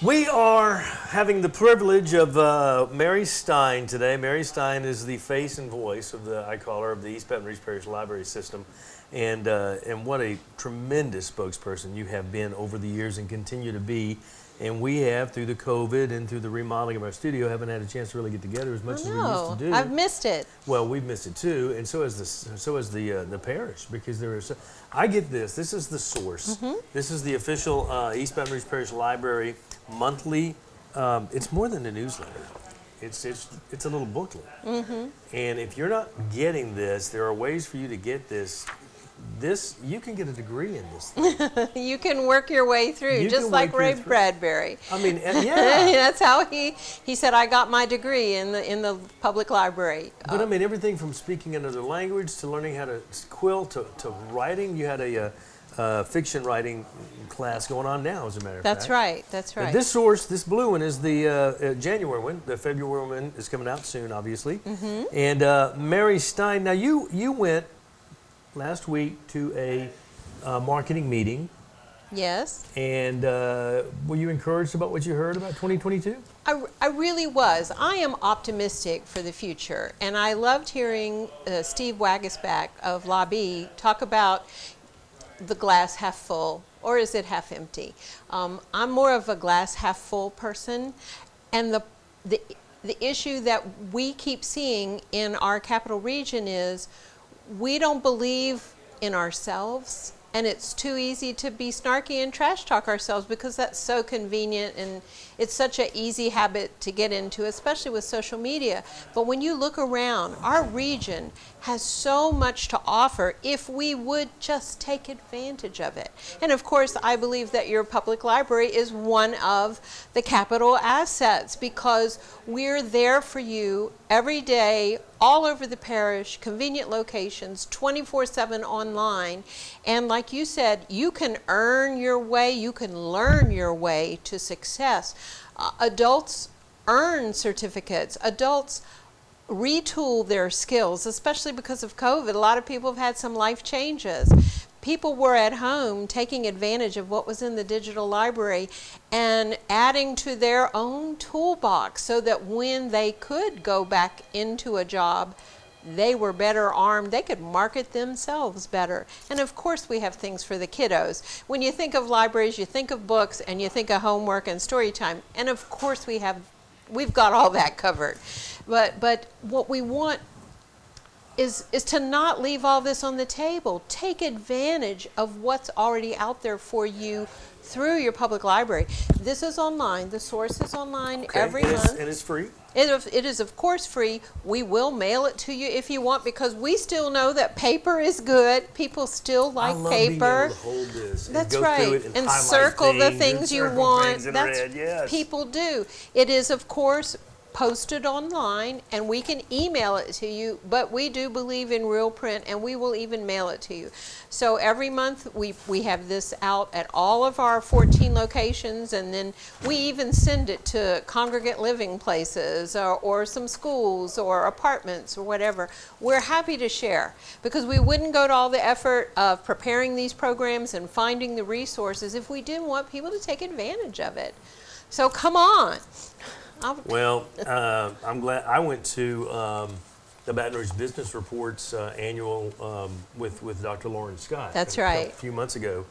We are having the privilege of Mary Stein today. Mary Stein is the face and voice of I call her, of the East Baton Rouge Parish Library system. And what a tremendous spokesperson you have been over the years and continue to be. And we have, through the COVID and through the remodeling of our studio, haven't had a chance to really get together as much as we used to do. I've missed it. Well, we've missed it too, and so has the parish, because there is. I get this. This is the source. Mm-hmm. This is the official East Baton Rouge Parish Library monthly. It's more than a newsletter. It's a little booklet. Mm-hmm. And if you're not getting this, there are ways for you to get this. You can get a degree in this thing. You can work your way through, just like Ray Bradbury. I mean, yeah. That's how he said, I got my degree in the public library. But I mean, everything from speaking another language to learning how to quill to writing. You had a fiction writing class going on now, as a matter of fact. That's right. That's right. Now, this source, this blue one, is the January one. The February one is coming out soon, obviously. Mm-hmm. And Mary Stein, now you went last week to a marketing meeting. Yes. And were you encouraged about what you heard about 2022? I really was. I am optimistic for the future. And I loved hearing Steve Wagisback of WAFB talk about the glass half full, or is it half empty? I'm more of a glass half full person. And the issue that we keep seeing in our capital region is we don't believe in ourselves, and it's too easy to be snarky and trash talk ourselves because that's so convenient and it's such an easy habit to get into, especially with social media. But when you look around, our region has so much to offer if we would just take advantage of it. And of course, I believe that your public library is one of the capital assets because we're there for you every day, all over the parish, convenient locations, 24/7 online. And like you said, you can earn your way, you can learn your way to success. Adults earn certificates. Adults retool their skills, especially because of COVID. A lot of people have had some life changes. People were at home taking advantage of what was in the digital library and adding to their own toolbox so that when they could go back into a job, they were better armed. They could market themselves better. And of course, we have things for the kiddos. When you think of libraries, you think of books and you think of homework and story time. And of course, we have we've got all that covered. But what we want is to not leave all this on the table. Take advantage of what's already out there for you through your public library. This is online. The source is online every month. And it's free? It is, of course, free. We will mail it to you if you want, because we still know that paper is good. People still like paper. Being able to hold this and That's go right. through it And highlight circle the things things and you circle want. things in That's red. Yes. people do. It is, of course, posted online, and we can email it to you, but we do believe in real print, and we will even mail it to you. So every month we have this out at all of our 14 locations, and then we even send it to congregate living places or some schools or apartments or whatever. We're happy to share, because we wouldn't go to all the effort of preparing these programs and finding the resources if we didn't want people to take advantage of it. So come on. Well, I'm glad I went to the Baton Rouge Business Report's annual with Dr. Lauren Scott. That's right. A few months ago.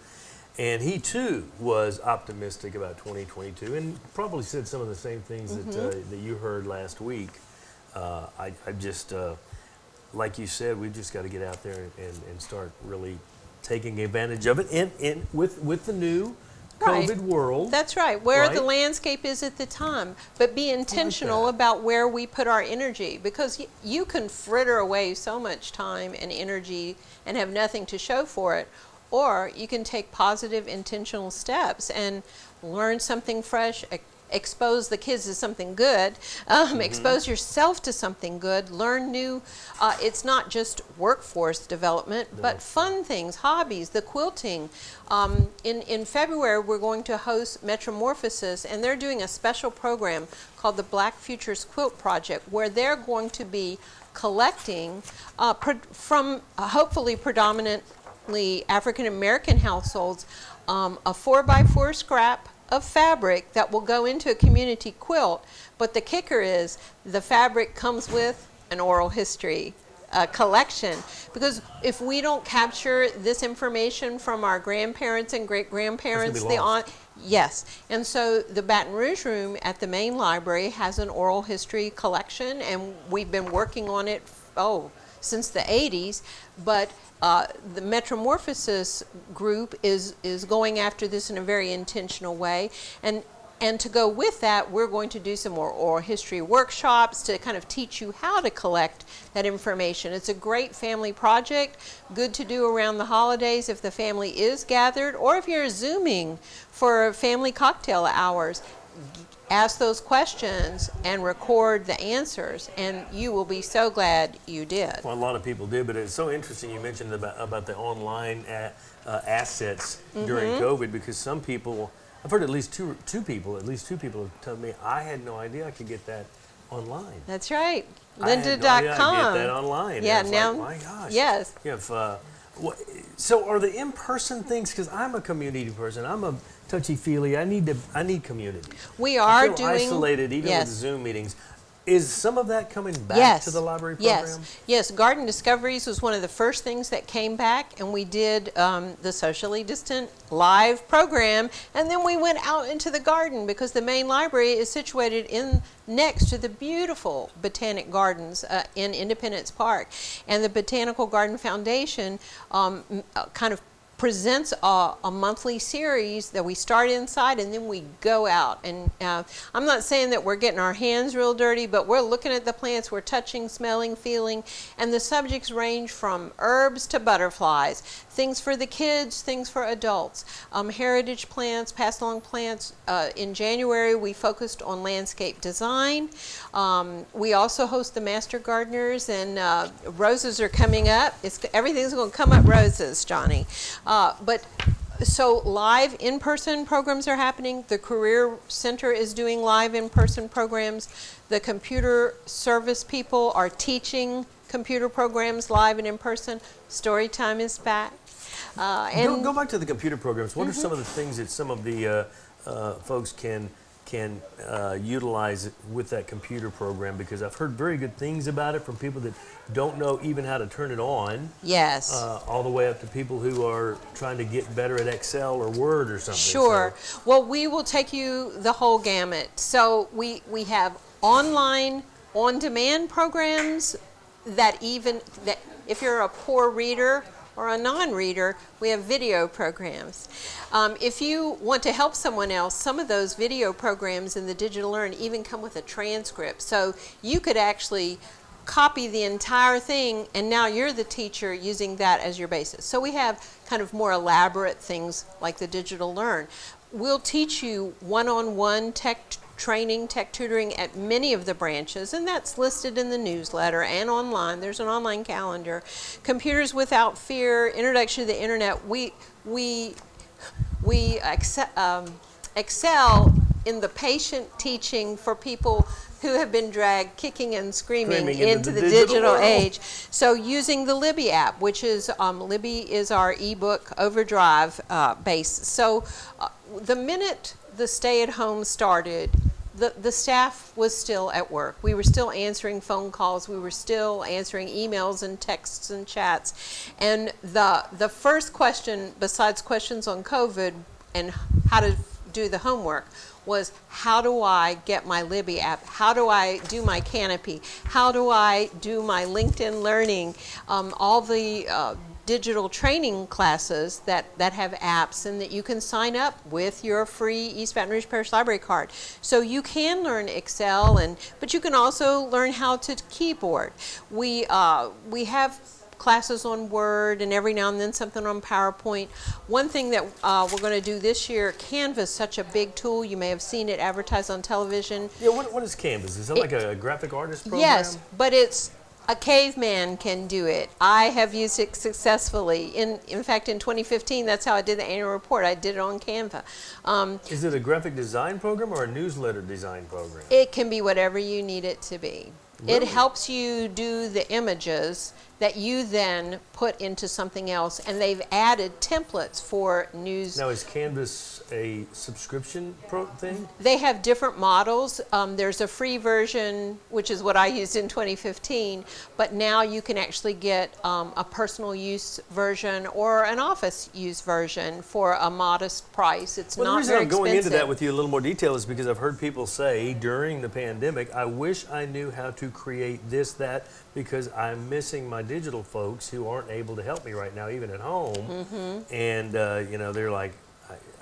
And he, too, was optimistic about 2022 and probably said some of the same things that you heard last week. I just, like you said, we've just got to get out there and start really taking advantage of it with the new COVID world. That's right. Where the landscape is at the time. But be intentional about where we put our energy, because you can fritter away so much time and energy and have nothing to show for it. Or you can take positive, intentional steps and learn something fresh, expose the kids to something good, expose yourself to something good, learn new, it's not just workforce development, but fun things, hobbies, the quilting. In February, we're going to host Metamorphosis, and they're doing a special program called the Black Futures Quilt Project, where they're going to be collecting from hopefully predominantly African American households a 4x4 scrap of fabric that will go into a community quilt. But the kicker is the fabric comes with an oral history collection, because if we don't capture this information from our grandparents and great-grandparents, yes. And so the Baton Rouge Room at the main library has an oral history collection, and we've been working on it since the 80s, but the Metamorphosis group is going after this in a very intentional way. And to go with that, we're going to do some more oral history workshops to kind of teach you how to collect that information. It's a great family project, good to do around the holidays if the family is gathered, or if you're Zooming for family cocktail hours. Ask those questions and record the answers, and you will be so glad you did. Well, a lot of people did, but it's so interesting you mentioned about the online assets during COVID, because some people, I've heard at least two people have told me, I had no idea I could get that online. That's right. Lynda.com. I had no idea I could get that online. Yeah, now, like, my gosh. Yes. You have, so are the in-person things, because I'm a community person, I'm a touchy-feely, I need community. We are I feel doing isolated even with Zoom meetings. Is some of that coming back to the library program? Yes. Garden Discoveries was one of the first things that came back, and we did the socially distant live program, and then we went out into the garden, because the main library is situated next to the beautiful botanic gardens in Independence Park. And the Botanical Garden Foundation kind of presents a monthly series that we start inside and then we go out. And I'm not saying that we're getting our hands real dirty, but we're looking at the plants, we're touching, smelling, feeling, and the subjects range from herbs to butterflies, things for the kids, things for adults, heritage plants, pass along plants. In January, we focused on landscape design. We also host the Master Gardeners, and roses are coming up. Everything's going to come up roses, Johnny. So live in-person programs are happening. The Career Center is doing live in-person programs. The computer service people are teaching computer programs live and in person. Storytime is back. Go back to the computer programs. What are some of the things that some of the folks can can utilize it with that computer program, because I've heard very good things about it from people that don't know even how to turn it on. Yes. All the way up to people who are trying to get better at Excel or Word or something. Sure. So, Well, we will take you the whole gamut. So we have online, on-demand programs that if you're a poor reader or a non-reader, we have video programs. If you want to help someone else, some of those video programs in the Digital Learn even come with a transcript. So you could actually copy the entire thing, and now you're the teacher using that as your basis. So we have kind of more elaborate things like the Digital Learn. We'll teach you one-on-one tech training, tech tutoring at many of the branches, and that's listed in the newsletter and online. There's an online calendar. Computers Without Fear, Introduction to the Internet. We excel in the patient teaching for people who have been dragged kicking and screaming into the digital age. So using the Libby app, which is, Libby is our ebook overdrive base. So the minute the stay-at-home started, the staff was still at work. We were still answering phone calls. We were still answering emails and texts and chats. And the first question, besides questions on COVID and how to do the homework, was how do I get my Libby app? How do I do my Canopy? How do I do my LinkedIn Learning? All the digital training classes that have apps and that you can sign up with your free East Baton Rouge Parish Library card. So you can learn Excel, but you can also learn how to keyboard. We have classes on Word and every now and then something on PowerPoint. One thing that we're going to do this year, Canva is such a big tool. You may have seen it advertised on television. yeah, what is Canvas? Is it like a graphic artist program? Yes, but a caveman can do it. I have used it successfully. In fact, in 2015, that's how I did the annual report. I did it on Canva. Is it a graphic design program or a newsletter design program? It can be whatever you need it to be. Really? It helps you do the images that you then put into something else, and they've added templates for news. Now, is Canvas a subscription thing? They have different models. There's a free version, which is what I used in 2015, but now you can actually get a personal use version or an office use version for a modest price. It's Well, not the reason very I'm going expensive. into that with you a little more detail is because I've heard people say during the pandemic, I wish I knew how to create this, that, because I'm missing my digital folks who aren't able to help me right now, even at home. Mm-hmm. And, they're like,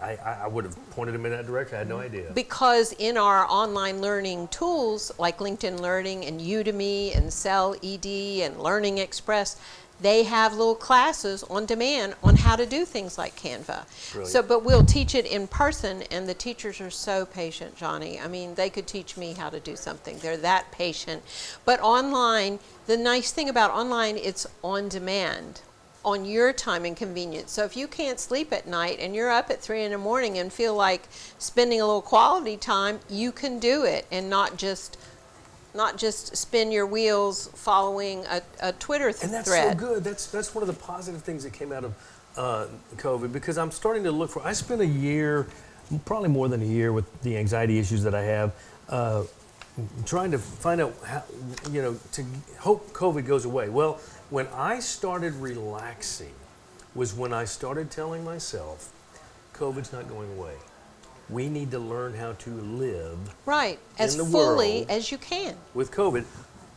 I would have pointed them in that direction. I had no idea. Because in our online learning tools like LinkedIn Learning and Udemy and Cell ED and Learning Express, they have little classes on demand on how to do things like Canva. Brilliant. So, but we'll teach it in person, and the teachers are so patient, Johnny. I mean, they could teach me how to do something. They're that patient. But online, the nice thing about online, it's on demand, on your time and convenience. So if you can't sleep at night and you're up at 3 in the morning and feel like spending a little quality time, you can do it and not just spin your wheels following a Twitter thread. And that's so good. That's one of the positive things that came out of COVID, because I'm starting to look for. I spent a year, probably more than a year, with the anxiety issues that I have, trying to find out how, to hope COVID goes away. Well, when I started relaxing, was when I started telling myself, COVID's not going away. We need to learn how to live right, as in the fully world as you can. with COVID,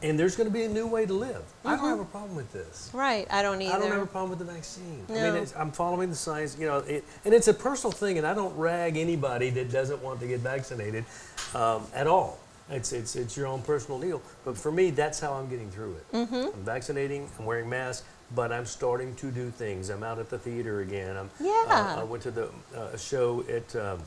and there's going to be a new way to live. I don't have a problem with this. Right, I don't either. I don't have a problem with the vaccine. No. I mean, I'm following the science, and it's a personal thing, and I don't rag anybody that doesn't want to get vaccinated at all. It's your own personal deal. But for me, that's how I'm getting through it. Mm-hmm. I'm vaccinating, I'm wearing masks, but I'm starting to do things. I'm out at the theater again. I went to the show at... a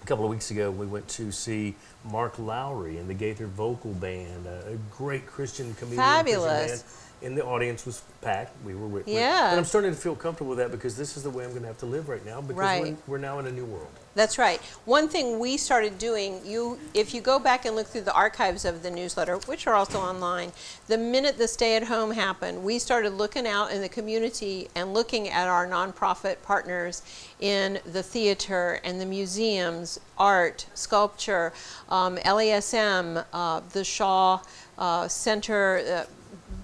couple of weeks ago, we went to see Mark Lowry and the Gaither Vocal Band, a great Christian comedian. Fabulous. Christian band. and the audience was packed. We were with, Yeah. and I'm starting to feel comfortable with that because this is the way I'm going to have to live right now because Right. we're now in a new world. That's right. One thing we started doing, if you go back and look through the archives of the newsletter, which are also online, the minute the stay-at-home happened, we started looking out in the community and looking at our nonprofit partners in the theater and the museums, art, sculpture, LASM, the Shaw Center,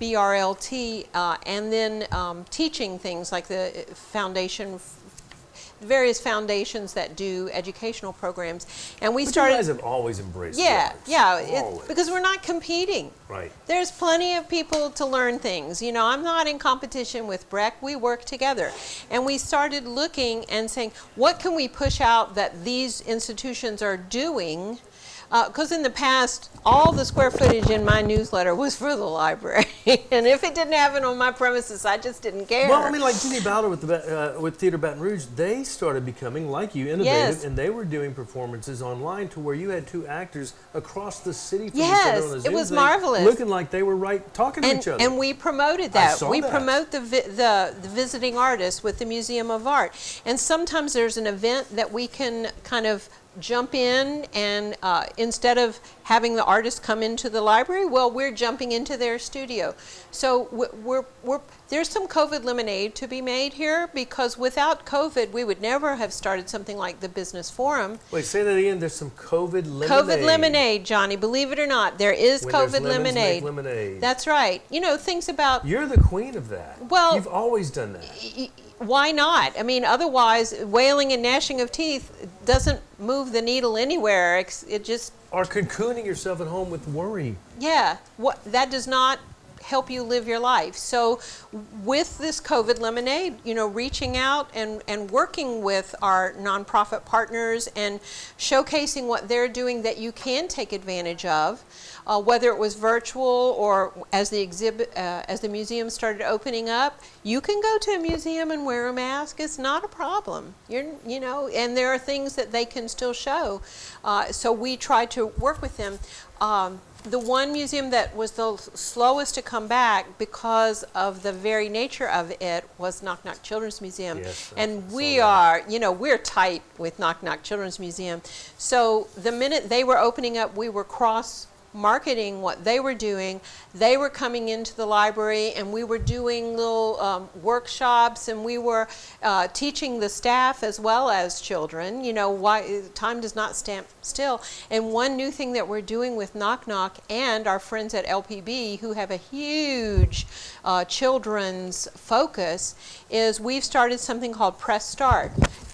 BRLT, and then teaching things like the foundation, various foundations that do educational programs, and we But started. you guys have always embraced Yeah, the arts. yeah, Always. because we're not competing. Right. There's plenty of people to learn things. You know, I'm not in competition with Breck. We work together. And we started looking and saying, what can we push out that these institutions are doing? Because in the past, all the square footage in my newsletter was for the library. And if it didn't happen on my premises, I just didn't care. Well, I mean, like Jenny Bowder with Theater Baton Rouge, they started becoming, like you, innovative, Yes. and they were doing performances online to where you had two actors across the city from each Yes, other on a it Zoom was thing, marvelous. looking like they were talking to each other. And we promoted that. saw We that. promote the visiting artists with the Museum of Art. And sometimes there's an event that we can kind of jump in and instead of having the artist come into the library, well, we're jumping into their studio. So there's some COVID lemonade to be made here, because without COVID, we would never have started something like the Business Forum. Wait, say that again. There's some COVID lemonade. COVID lemonade, Johnny. Believe it or not, there is When there's COVID lemons, make lemonade. lemonade. That's right. You know, things about You're the queen of that. Well- You've always done that. why not? I mean, otherwise, wailing and gnashing of teeth doesn't move the needle anywhere. It just, Or cocooning yourself at home with worry. yeah, that does not help you live your life. So with this COVID lemonade, you know, reaching out and working with our nonprofit partners and showcasing what they're doing that you can take advantage of, whether it was virtual or as the museum started opening up, you can go to a museum and wear a mask. It's not a problem. You know, and there are things that they can still show. So we try to work with them. The one museum that was the slowest to come back because of the very nature of it was Knock Knock Children's Museum. Yes, and I we saw that. are, you know, we're tight with Knock Knock Children's Museum. So the minute they were opening up, we were marketing what they were doing. They were coming into the library and we were doing little workshops, and we were teaching the staff as well as children, you know, why time does not stand still. And one new thing that we're doing with Knock Knock and our friends at LPB, who have a huge children's focus, is we've started something called Press Start.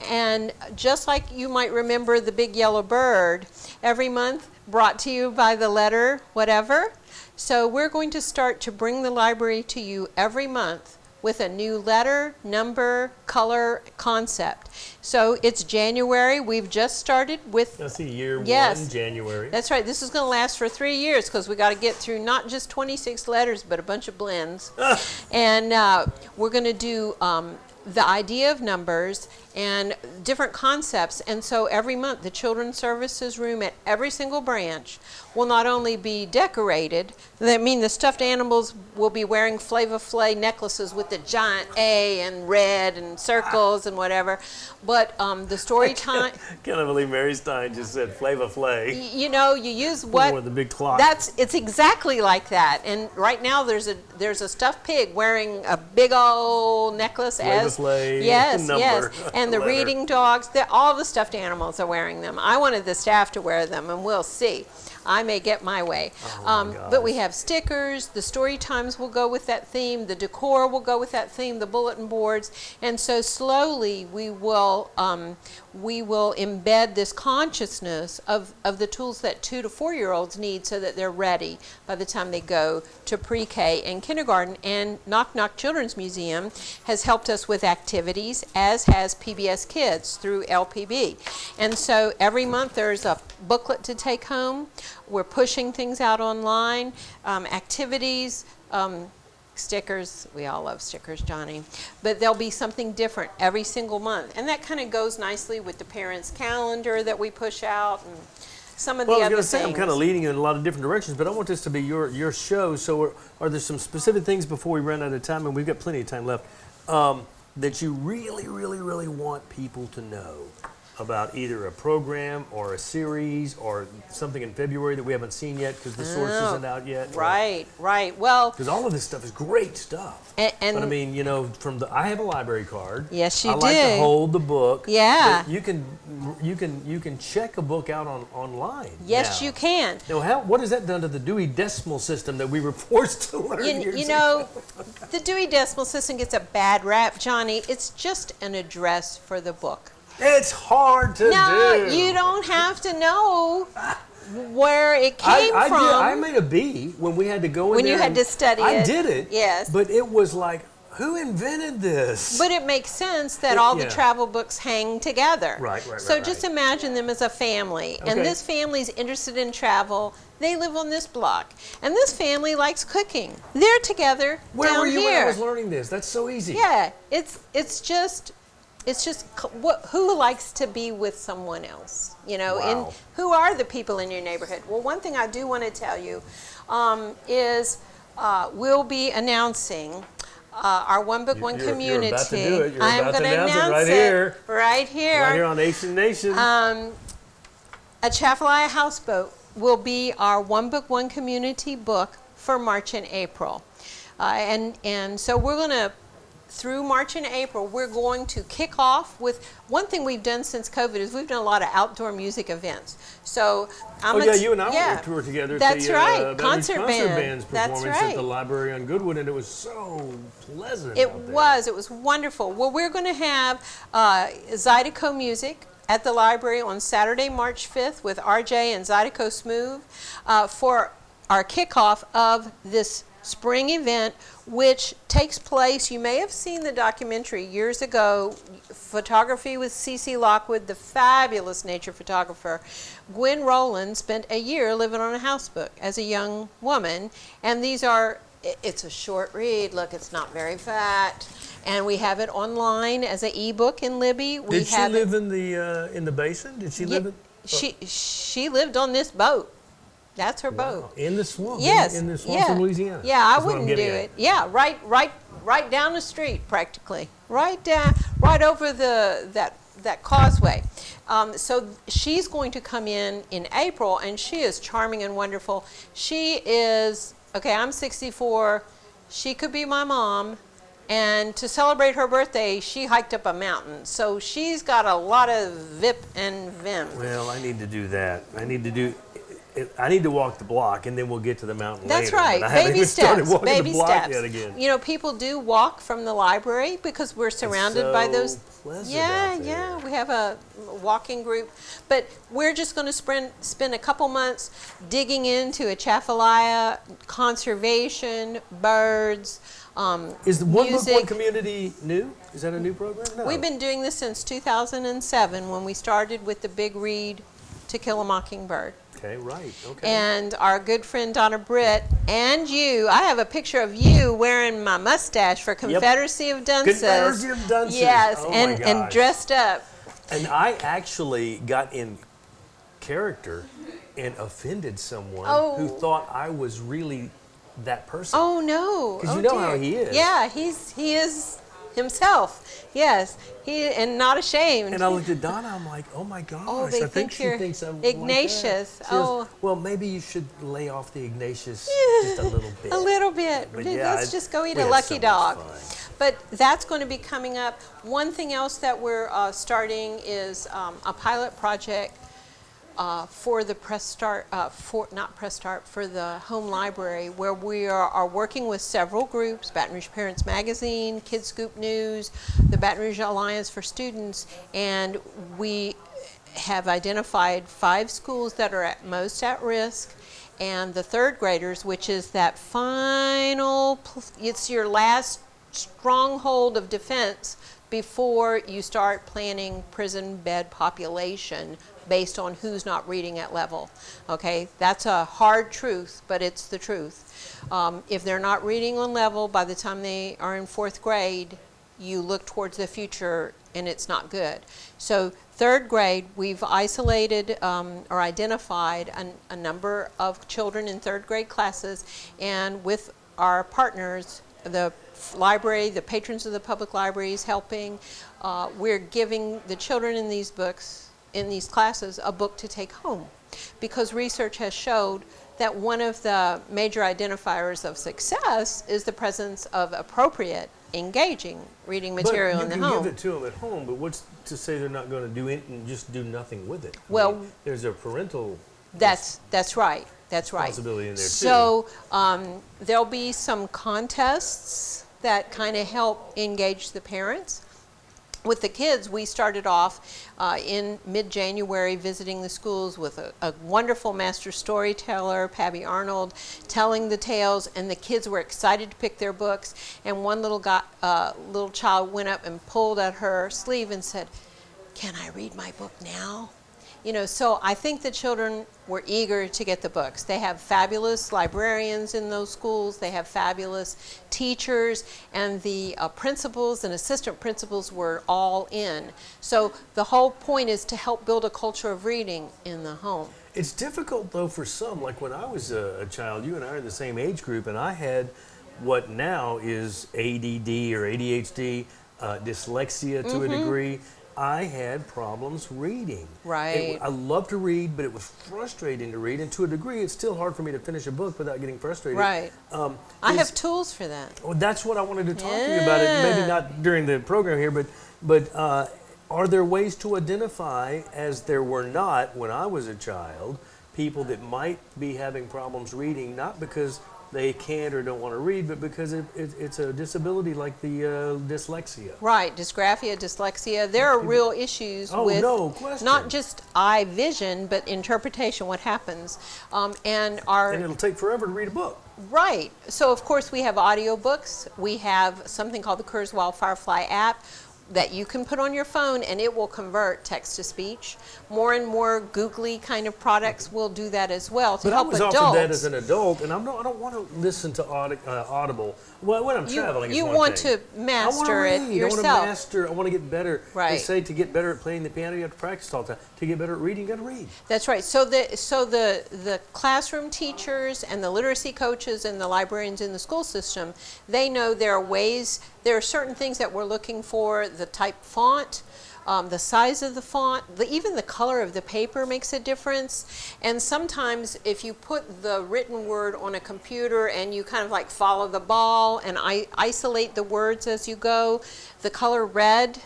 And just like you might remember the big yellow bird, every month brought to you by the letter whatever. So we're going to start to bring the library to you every month with a new letter, number, color, concept. So it's January. We've just started with... That's the year Yes. 1, January. That's right. This is going to last for 3 years because we got to get through not just 26 letters, but a bunch of blends. And we're going to do the idea of numbers and different concepts. And so every month, the Children's Services room at every single branch will not only be decorated, I mean, the stuffed animals will be wearing Flava Flay necklaces with the giant A and red and circles and whatever, but the story time... Can't believe Mary Stein just said Flava Flay. You know, you use what... Or the big clock. It's exactly like that. And right now there's a stuffed pig wearing a big old necklace Flava as... Flay, Yes, number, yes. And the letter. reading dogs, all the stuffed animals are wearing them. I wanted the staff to wear them, and we'll see. I may get my way. Oh my But we gosh. have stickers, the story times will go with that theme, the decor will go with that theme, the bulletin boards, and so slowly we will embed this consciousness of the tools that 2 to 4-year-olds need so that they're ready by the time they go to pre-K and kindergarten. And Knock Knock Children's Museum has helped us with activities, as has PBS Kids through LPB. And so every month there's a booklet to take home. We're pushing things out online, activities, stickers. We all love stickers, Johnny. But there'll be something different every single month. And that kind of goes nicely with the parents' calendar that we push out. And some of Well, the I was other going to say, I'm things. kind of leading you in a lot of different directions, but I want this to be your show. So are there some specific things before we run out of time, and we've got plenty of time left, that you really, really, really want people to know about either a program or a series or something in February that we haven't seen yet because the source isn't out yet? Right. Well, Because all of this stuff is great stuff. and But I mean, you know, I have a library card. Yes, you I like do. to hold the book. Yeah. But you can check a book out online. yes, now. you can. Now, what has that done to the Dewey Decimal System that we were forced to learn years You ago? know, the Dewey Decimal System gets a bad rap, Johnny. It's just an address for the book. It's hard to No, do. you don't have to know where it came from. I made a B when we had to go in When there. you had and to study I it. did it. Yes. But it was like, who invented this? But it makes sense that all the yeah. travel books hang together. Right. So just imagine them as a family. Okay. And this family's interested in travel. They live on this block. And this family likes cooking. They're together Where down were you here. when I was learning this? That's so easy. Yeah, it's just who likes to be with someone else, you know, Wow. and who are the people in your neighborhood? Well, one thing I do want to tell you is we'll be announcing our One Book, One Community. You're about to do it. You're I'm about to gonna announce it announce right here. Right here. Right here on Ahysen Nation. A Chafalaya Houseboat will be our One Book, One Community book for March and April. And so we're going to, through March and April, we're going to kick off with, one thing we've done since COVID is we've done a lot of outdoor music events. So you and I went on tour together at That's the right. Baton Rouge Concert band. Band's That's performance right. at the library on Goodwood, and it was so pleasant It out there. was wonderful. Well, we're going to have Zydeco Music at the library on Saturday, March 5th with RJ and Zydeco Smooth for our kickoff of this spring event, which takes place, you may have seen the documentary years ago, Photography with C.C. Lockwood, the fabulous nature photographer. Gwen Rowland spent a year living on a houseboat as a young woman, and it's a short read. Look, it's not very fat. And we have it online as an ebook in Libby. Did she live in the basin? Did she live in? She lived on this boat. That's her boat. In the swamp. Yes. In the swamps of Louisiana. Yeah, I That's what I'm wouldn't do getting at. it. Yeah, right down the street practically. Right over that causeway. So she's going to come in April, and she is charming and wonderful. She is, okay, I'm 64. She could be my mom. And to celebrate her birthday, she hiked up a mountain. So she's got a lot of vip and vim. Well, I need to do that. I need to walk the block, and then we'll get to the mountain That's later. right. But I haven't Baby even started steps. walking Baby the block steps. yet again. You know, people do walk from the library because we're surrounded by those. Pleasant Yeah, out there. yeah. We have a walking group, but we're just going to spend a couple months digging into Atchafalaya, conservation, birds. Is the One Book, music. One Community new? Is that a new program? No. We've been doing this since 2007 when we started with the big read, To Kill a Mockingbird. Okay, right. Okay. And our good friend Donna Britt and you, I have a picture of you wearing my mustache for Confederacy of Dunces. Confederacy of Dunces. Yes, Oh my and gosh. dressed up. And I actually got in character and offended someone who thought I was really that person. Oh no! Because Oh, you know dear. how he is. Yeah, he is himself. Yes, and not ashamed. And I looked at Donna, I'm like, oh my gosh, Oh, they I think think she you're thinks I'm Ignatius. Like that. She goes, Oh. well, maybe you should lay off the Ignatius just a little bit. A little bit. But Let's just go eat we a had lucky so much dog. fun. But that's going to be coming up. One thing else that we're starting is a pilot project for the for the home library, where we are working with several groups: Baton Rouge Parents Magazine, Kids Scoop News, the Baton Rouge Alliance for Students, and we have identified 5 schools that are at most at risk, and the third graders, which is that final, it's your last stronghold of defense before you start planning prison bed population based on who's not reading at level. Okay, that's a hard truth, but it's the truth. If they're not reading on level by the time they are in 4th grade, you look towards the future and it's not good. So third grade, we've isolated or identified a number of children in third grade classes, and with our partners, the library, the patrons of the public libraries helping, we're giving the children in these classes a book to take home, because research has showed that one of the major identifiers of success is the presence of appropriate, engaging reading material in the home. But you can give it to them at home, but what's to say they're not going to do it and just do nothing with it? Well, there's a parental that's right. That's right. responsibility in there too. So there'll be some contests that kind of help engage the parents. With the kids, we started off in mid-January visiting the schools with a wonderful master storyteller, Pabby Arnold, telling the tales, and the kids were excited to pick their books. And one little child went up and pulled at her sleeve and said, "Can I read my book now?" You know, so I think the children were eager to get the books. They have fabulous librarians in those schools. They have fabulous teachers, and the principals and assistant principals were all in. So the whole point is to help build a culture of reading in the home. It's difficult, though, for some. Like when I was a child, you and I are in the same age group, and I had what now is ADD or ADHD, dyslexia to a degree. I had problems reading. Right. I love to read, but it was frustrating to read, and to a degree, it's still hard for me to finish a book without getting frustrated. Right. I have tools for that. Well, that's what I wanted to talk to you about. It maybe not during the program here, but are there ways to identify, as there were not when I was a child, people that might be having problems reading, not because they can't or don't want to read, but because it's a disability like the dyslexia. Right, dysgraphia, dyslexia. There are real issues with no question. Not just eye vision, but interpretation, what happens. And it'll take forever to read a book. Right. So, of course, we have audiobooks. We have something called the Kurzweil Firefly app that you can put on your phone, and it will convert text to speech. More and more googly kind of products will do that as well to help adults. But I was offered that as an adult, and I don't want to listen to Audible. Well, when I'm traveling, you want to master it yourself. I want to get better. Right. They say to get better at playing the piano, you have to practice all the time. To get better at reading, you got to read. That's right. So the classroom teachers and the literacy coaches and the librarians in the school system, they know there are certain things that we're looking for. The type font, the size of the font, even the color of the paper makes a difference. And sometimes if you put the written word on a computer and you kind of like follow the ball and isolate the words as you go, the color red,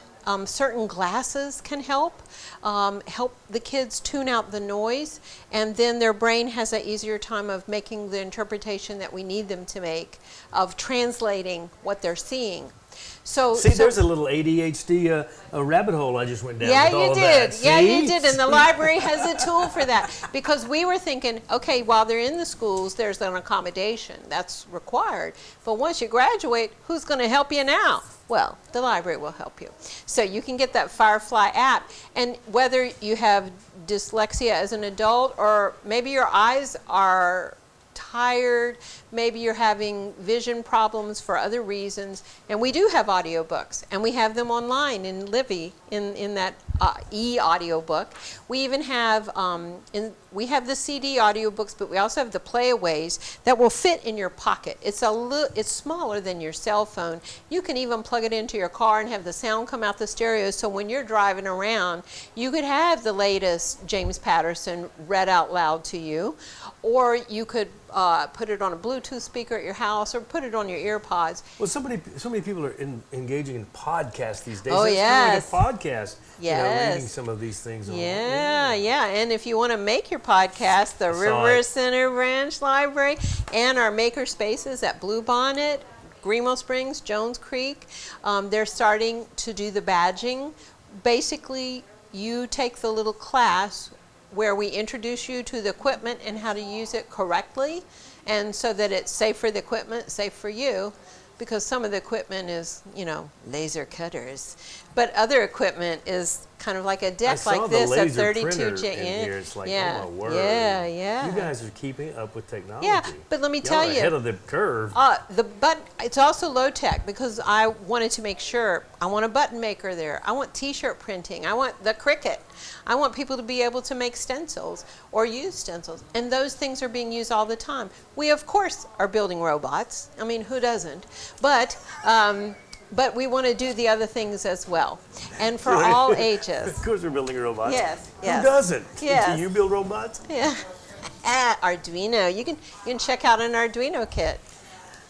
certain glasses can help the kids tune out the noise, and then their brain has an easier time of making the interpretation that we need them to make, of translating what they're seeing. So there's a little ADHD rabbit hole I just went down. Yeah, with all you of did. That. Yeah, you did. And the library has a tool for that, because we were thinking, okay, while they're in the schools, there's an accommodation that's required. But once you graduate, who's going to help you now? Well, the library will help you. So you can get that Firefly app, and whether you have dyslexia as an adult, or maybe your eyes are tired, maybe you're having vision problems for other reasons, and we do have audiobooks, and we have them online in Livy in that e-audiobook. We even have we have the CD audiobooks, but we also have the playaways that will fit in your pocket. It's smaller than your cell phone. You can even plug it into your car and have the sound come out the stereo, so when you're driving around, you could have the latest James Patterson read out loud to you, or you could put it on a Bluetooth speaker at your house, or put it on your ear pods. Well, so many people are engaging in podcasts these days. Oh, That's yes. kind of like a podcast. Yes. Reading some of these things. Yeah. And if you want to make your podcast, the River Center Branch Library and our maker spaces at Bluebonnet, Greenwell Springs, Jones Creek, they're starting to do the badging. Basically, you take the little class where we introduce you to the equipment and how to use it correctly, and so that it's safe for the equipment, safe for you, because some of the equipment is, laser cutters. But other equipment is kind of like a deck like this, I a saw the laser 32 printer J. in here. It's like, yeah. oh my word. Yeah, yeah. You guys are keeping up with technology. Yeah, but let me Y'all tell are you, ahead of the curve. but it's also low tech because I wanted to make sure. I want a button maker there. I want T-shirt printing. I want the Cricut. I want people to be able to make stencils or use stencils, and those things are being used all the time. We of course are building robots. I mean, who doesn't? But we want to do the other things as well, and for all ages. Of course, we're building robots. Yes, Who yes. doesn't? Yes. Do you build robots? Yeah. Arduino. You can check out an Arduino kit.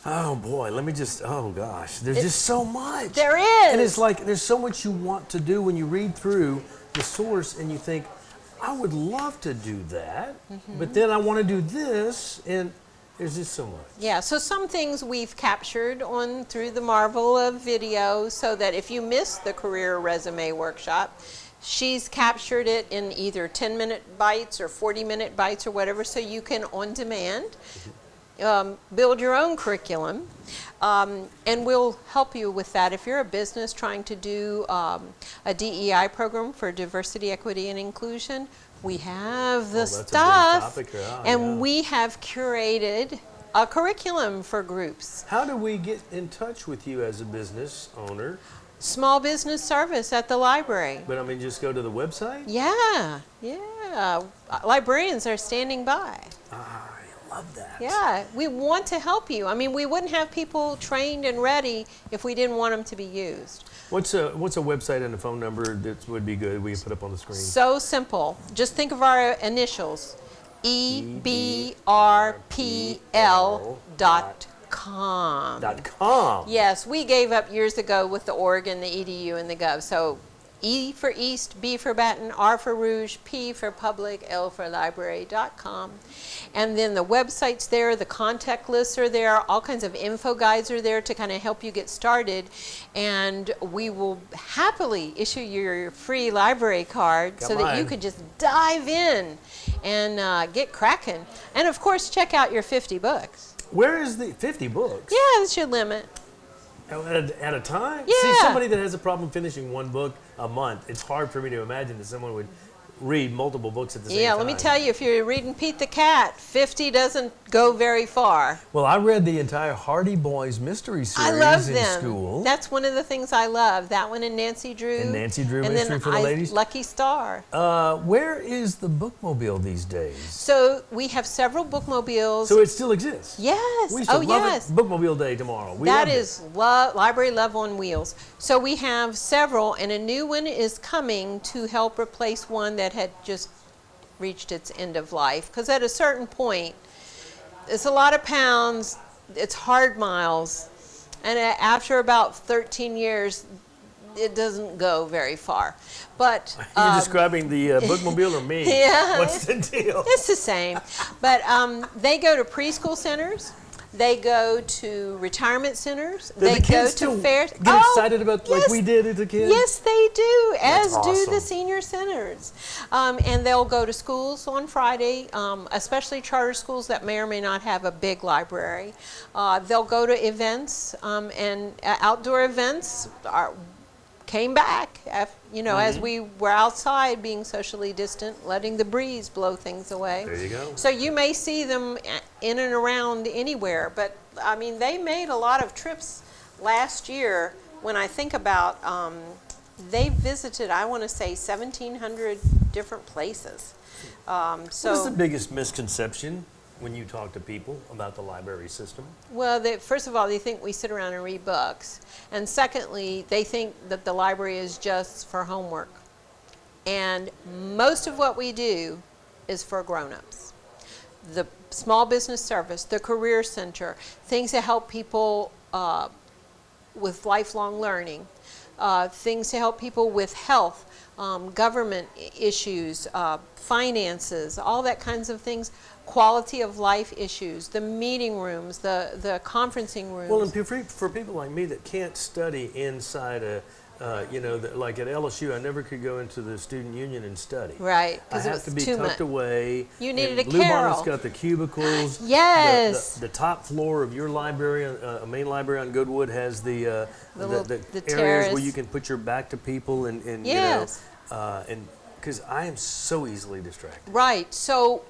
Oh boy, let me just. Oh gosh, there's just so much. There is. And it's like there's so much you want to do when you read through the source and you think, I would love to do that, but then I want to do this, and there's just so much. Yeah, so some things we've captured on through the marvel of video so that if you miss the career resume workshop, she's captured it in either 10-minute bites or 40-minute bites or whatever, so you can on demand build your own curriculum. And we'll help you with that. If you're a business trying to do a DEI program for diversity, equity, and inclusion, we have the stuff, and we have curated a curriculum for groups. How do we get in touch with you as a business owner? Small business service at the library. But I mean, just go to the website? Yeah, yeah. Librarians are standing by. I love that. Yeah, we want to help you. I mean, we wouldn't have people trained and ready if we didn't want them to be used. What's a website and a phone number that would be good we can put up on the screen? So simple. Just think of our initials. EBRPL.com. .com. Yes, we gave up years ago with the org and the edu and the gov. So E for East, B for Baton, R for Rouge, P for Public, L for Library.com. And then the website's there, the contact lists are there, all kinds of info guides are there to kind of help you get started. And we will happily issue your free library card so that you could just dive in and get cracking. And of course, check out your 50 books. Where is the 50 books? Yeah, that's your limit. At a time? Yeah. See, somebody that has a problem finishing one book a month, it's hard for me to imagine that someone would read multiple books at the same time. Yeah, let me tell you, if you're reading Pete the Cat, 50 doesn't go very far. Well, I read the entire Hardy Boys mystery series I love in them. school. That's one of the things I love. That one and Nancy Drew. And Nancy Drew and Mystery then for the Ladies. Lucky Star. Where is the Bookmobile these days? So we have several bookmobiles. So it still exists? Yes. We used to love yes. it. Bookmobile Day tomorrow. That is Library Love on Wheels. So we have several, and a new one is coming to help replace one that had just reached its end of life. Because at a certain point, it's a lot of pounds, it's hard miles, and after about 13 years, it doesn't go very far. But Are you describing the Bookmobile or me? Yeah. What's the deal? It's the same. But they go to preschool centers. They go to retirement centers. They go to fairs. Get excited about like we did as a kid? Yes, they do, as That's do awesome. the senior centers. And they'll go to schools on Friday, especially charter schools that may or may not have a big library. They'll go to events, and outdoor events came back, as we were outside being socially distant, letting the breeze blow things away. There you go. So you may see them in and around anywhere, but I mean, they made a lot of trips last year. When I think about, they visited, I want to say 1,700 different places. What is the biggest misconception when you talk to people about the library system? Well, first of all, they think we sit around and read books. And secondly, they think that the library is just for homework. And most of what we do is for grown-ups. The small business service, the career center, things that help people with lifelong learning, things to help people with health, government issues, finances, all that kinds of things, quality of life issues, the meeting rooms, the conferencing rooms. Well, and for people like me that can't study inside like at LSU, I never could go into the student union and study. Right, I because it have was to be too tucked much. away. You needed and a Blue carrel. Bonnet's got the cubicles. Yes. The top floor of your library, a main library on Goodwood, has the The areas terrace. where you can put your back to people and Yes. and because I am so easily distracted. Right. So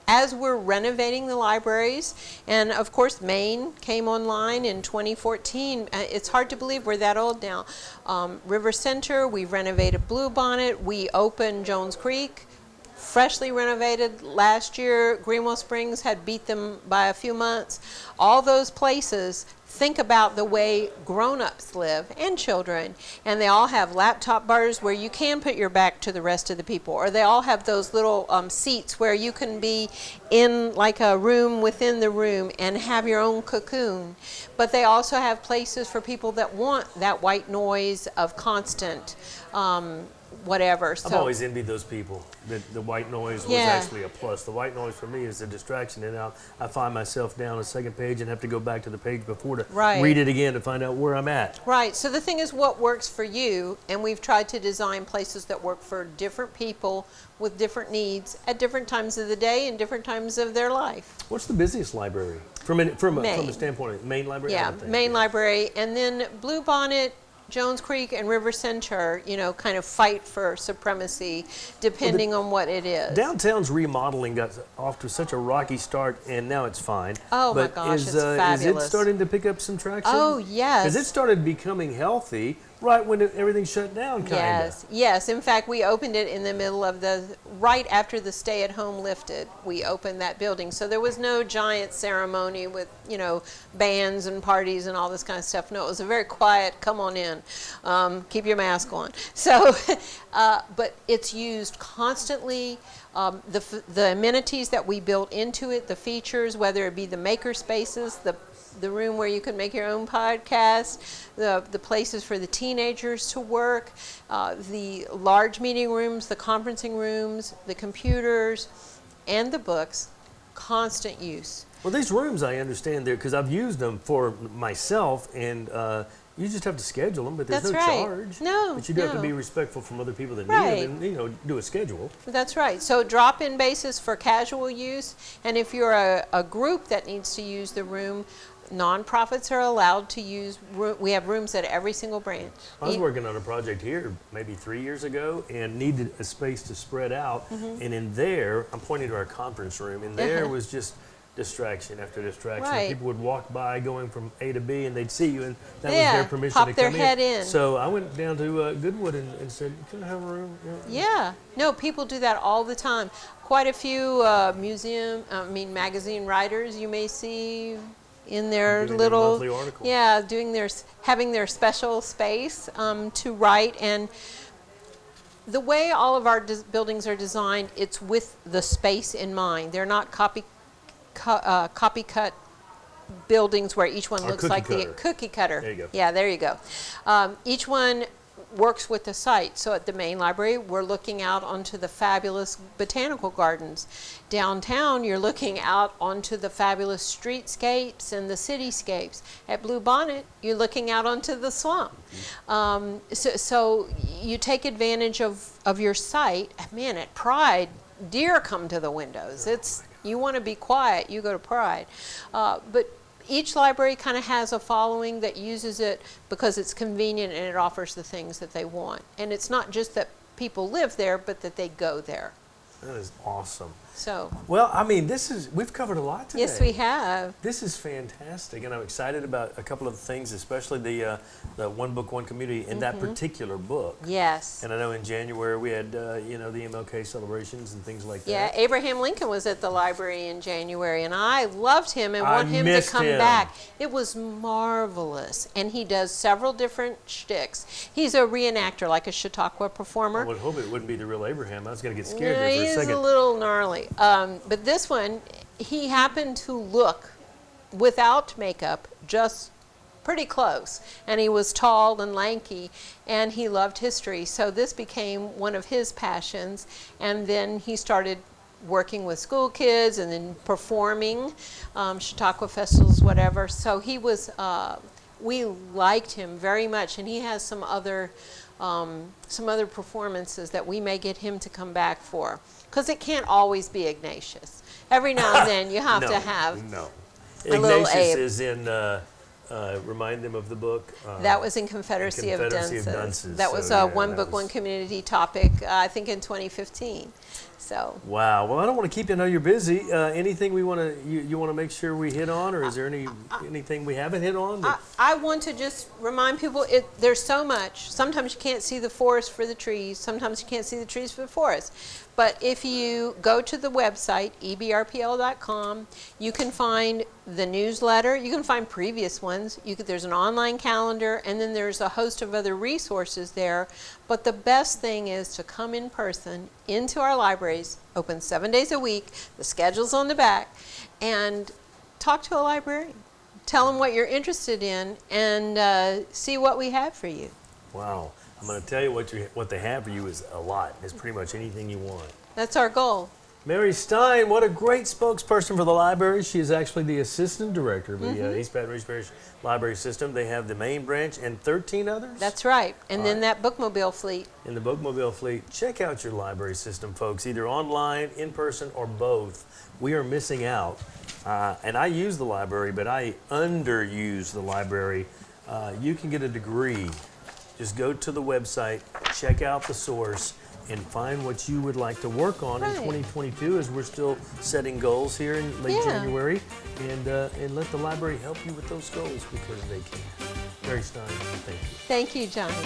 as we're renovating the libraries, and of course Maine came online in 2014, it's hard to believe we're that old now. River Center, we renovated Blue Bonnet, we opened Jones Creek, freshly renovated last year. Greenwell Springs had beat them by a few months. All those places think about the way grown-ups live and children, and they all have laptop bars where you can put your back to the rest of the people, or they all have those little seats where you can be in like a room within the room and have your own cocoon. But they also have places for people that want that white noise of constant whatever. I've So always envied those people. The white noise was Yeah. actually a plus. The white noise for me is a distraction, and I find myself down a second page and have to go back to the page before to Right. read it again to find out where I'm at. Right. So the thing is what works for you, and we've tried to design places that work for different people with different needs at different times of the day and different times of their life. What's the busiest library from a Maine. standpoint of Main Library? I Yeah, would think, Main yeah. Library, and then Blue Bonnet, Jones Creek, and River Center, kind of fight for supremacy depending on what it is. Downtown's remodeling got off to such a rocky start, and now it's fine. Oh my But gosh, is, it's Is it fabulous. starting to pick up some traction? Oh, yes. Because it started becoming healthy right when everything shut down, kind of. Yes, yes. In fact, we opened it in the middle of right after the stay-at-home lifted. We opened that building, so there was no giant ceremony with bands and parties and all this kind of stuff. No, it was a very quiet. Come on in, keep your mask on. So, but it's used constantly. The amenities that we built into it, the features, whether it be the maker spaces, the room where you can make your own podcast, the places for the teenagers to work, the large meeting rooms, the conferencing rooms, the computers, and the books, constant use. Well, these rooms, I understand, because I've used them for myself, and you just have to schedule them, but there's That's no right. charge. No, But you do have to no. be respectful from other people that Right. need them, and do a schedule. That's right. So drop-in basis for casual use, and if you're a group that needs to use the room, nonprofits are allowed to use. We have rooms at every single branch. I was working on a project here maybe 3 years ago and needed a space to spread out. Mm-hmm. And in there, I'm pointing to our conference room, and there was just distraction after distraction. Right. People would walk by going from A to B, and they'd see you, and that Yeah, was their permission pop to their come head in. So I went down to Goodwood and said, "Can I have a room?" Yeah, no, people do that all the time. Quite a few magazine writers you may see in their Doing their little, monthly article. yeah, having their special space to write. And the way all of our buildings are designed, it's with the space in mind. They're not copycat buildings where each one Or looks like cookie the cutter. cookie cutter. There you go. Yeah, there you go. Each one works with the site. So at the main library, we're looking out onto the fabulous botanical gardens. Downtown, you're looking out onto the fabulous streetscapes and the cityscapes. At Blue Bonnet, you're looking out onto the swamp. So you take advantage of your site. Man, at Pride, deer come to the windows. You want to be quiet, you go to Pride. But each library kind of has a following that uses it because it's convenient and it offers the things that they want. And it's not just that people live there, but that they go there. That is awesome. So, Well, I mean, we've covered a lot today. yes, we have. This is fantastic, and I'm excited about a couple of things, especially the One Book, One Community in that particular book. Yes. And I know in January we had, the MLK celebrations and things like Yeah, that. Abraham Lincoln was at the library in January, and I loved him and I want him to missed come him. back. It was marvelous, and he does several different shticks. He's a reenactor, like a Chautauqua performer. I would hope it wouldn't be the real Abraham. I was going to get scared Yeah, there he for a is second. a little gnarly. But this one, he happened to look without makeup, just pretty close. And he was tall and lanky, and he loved history. So this became one of his passions. And then he started working with school kids and then performing, Chautauqua festivals, whatever. So he was we liked him very much, and he has some other performances that we may get him to come back for, because it can't always be Ignatius. Every now and then you have to have a little Ignatius Abe. is in. Remind them of the book. That was in Confederacy of Confederacy Dunces. of Dunces. That was So, a yeah, one that book, was- one community topic, I think in 2015. So Wow. Well, I don't want to keep you. I know you're busy. Anything we want to you want to make sure we hit on, or is there anything we haven't hit on? I want to just remind people, there's so much. Sometimes you can't see the forest for the trees. Sometimes you can't see the trees for the forest. But if you go to the website, ebrpl.com, you can find the newsletter. You can find previous ones. There's an online calendar, and then there's a host of other resources there. But the best thing is to come in person into our libraries, open 7 days a week, the schedule's on the back, and talk to a librarian. Tell them what you're interested in, and see what we have for you. Wow. I'm going to tell you what they have for you is a lot. It's pretty much anything you want. That's our goal. Mary Stein, what a great spokesperson for the library. She is actually the assistant director of the East Baton Rouge Parish Library System. They have the main branch and 13 others? That's right. And then that bookmobile fleet. In the bookmobile fleet. Check out your library system, folks, either online, in person, or both. We are missing out. And I use the library, but I underuse the library. You can get a degree. Just go to the website, check out the source, and find what you would like to work on in 2022, as we're still setting goals here in late January, and let the library help you with those goals, because they can. Mary Stein, thank you. Thank you, Johnny.